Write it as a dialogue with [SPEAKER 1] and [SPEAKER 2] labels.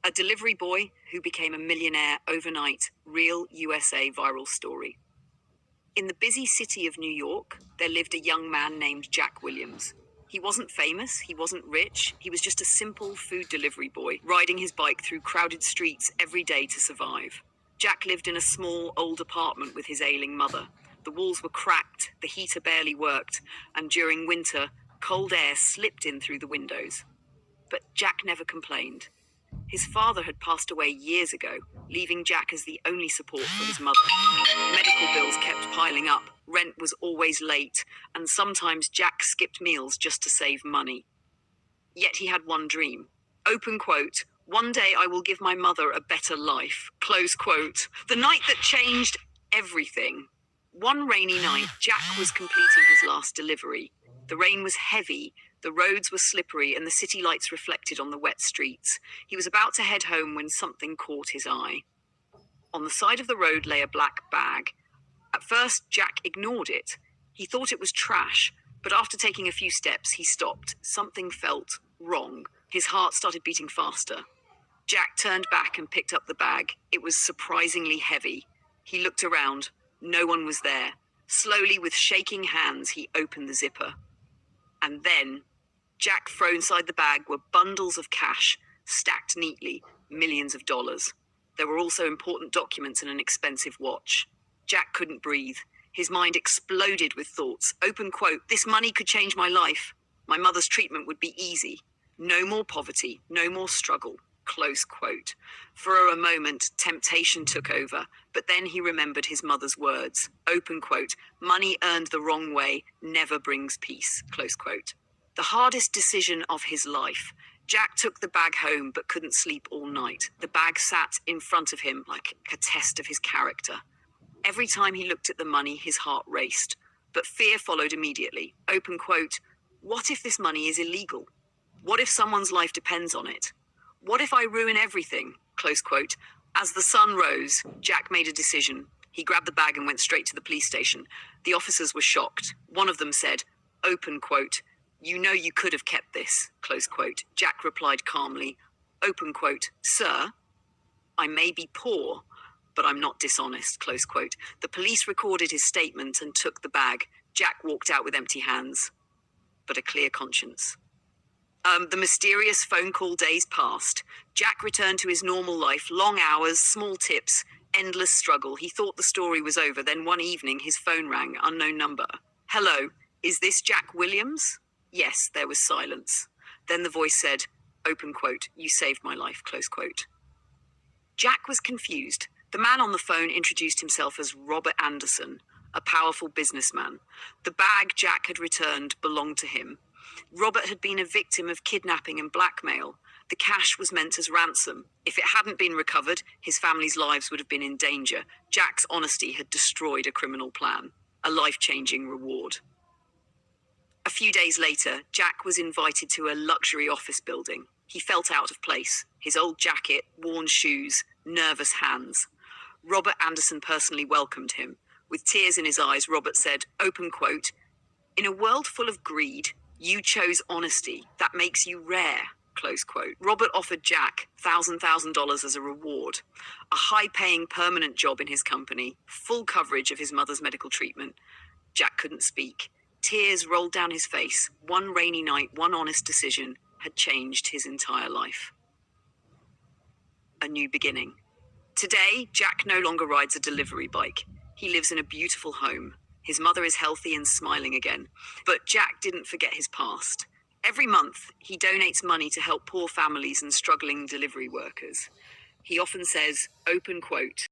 [SPEAKER 1] A delivery boy who became a millionaire overnight, real USA viral story. In the busy city of New York, there lived a young man named Jack Williams. He wasn't famous, he wasn't rich, he was just a simple food delivery boy, riding his bike through crowded streets every day to survive. Jack lived in a small, old apartment with his ailing mother. The walls were cracked, the heater barely worked, and during winter, cold air slipped in through the windows. But Jack never complained. His father had passed away years ago, leaving Jack as the only support for his mother. Medical bills kept piling up, rent was always late, and sometimes Jack skipped meals just to save money. Yet he had one dream. Open quote, "One day I will give my mother a better life." Close quote. The night that changed everything. One rainy night, Jack was completing his last delivery. The rain was heavy, the roads were slippery, and the city lights reflected on the wet streets. He was about to head home when something caught his eye. On the side of the road lay a black bag. At first, Jack ignored it. He thought it was trash, but after taking a few steps, he stopped. Something felt wrong. His heart started beating faster. Jack turned back and picked up the bag. It was surprisingly heavy. He looked around. No one was there. Slowly, with shaking hands, he opened the zipper. And then, Jack thrown inside the bag were bundles of cash, stacked neatly, millions of dollars. There were also important documents and an expensive watch. Jack couldn't breathe. His mind exploded with thoughts. Open quote, "This money could change my life. My mother's treatment would be easy. No more poverty, no more struggle." Close quote. For a moment, temptation took over, but then he remembered his mother's words. Open quote, "Money earned the wrong way never brings peace." Close quote. The hardest decision of his life. Jack took the bag home but couldn't sleep all night. The bag sat in front of him like a test of his character. Every time he looked at the money, his heart raced. But fear followed immediately. Open quote, "What if this money is illegal? What if someone's life depends on it? What if I ruin everything?" Close quote. As the sun rose, Jack made a decision. He grabbed the bag and went straight to the police station. The officers were shocked. One of them said, open quote, "You know you could have kept this." Close quote. Jack replied calmly, open quote, "Sir, I may be poor, but I'm not dishonest." Close quote. The police recorded his statement and took the bag. Jack walked out with empty hands, but a clear conscience. The mysterious phone call days passed. Jack returned to his normal life, long hours, small tips, endless struggle. He thought the story was over. Then one evening, his phone rang, unknown number. "Hello, is this Jack Williams?" Yes, there was silence. Then the voice said, open quote, "You saved my life." Close quote. Jack was confused. The man on the phone introduced himself as Robert Anderson, a powerful businessman. The bag Jack had returned belonged to him. Robert had been a victim of kidnapping and blackmail. The cash was meant as ransom. If it hadn't been recovered, his family's lives would have been in danger. Jack's honesty had destroyed a criminal plan, a life-changing reward. A few days later, Jack was invited to a luxury office building. He felt out of place. His old jacket, worn shoes, nervous hands. Robert Anderson personally welcomed him. With tears in his eyes, Robert said, open quote, "In a world full of greed, you chose honesty. That makes you rare." Close quote. Robert offered Jack $1,000 as a reward, a high-paying permanent job in his company, full coverage of his mother's medical treatment. Jack couldn't speak. Tears rolled down his face. One rainy night, one honest decision had changed his entire life. A new beginning. Today, Jack no longer rides a delivery bike. He lives in a beautiful home. His mother is healthy and smiling again. But Jack didn't forget his past. Every month, he donates money to help poor families and struggling delivery workers. He often says, open quote,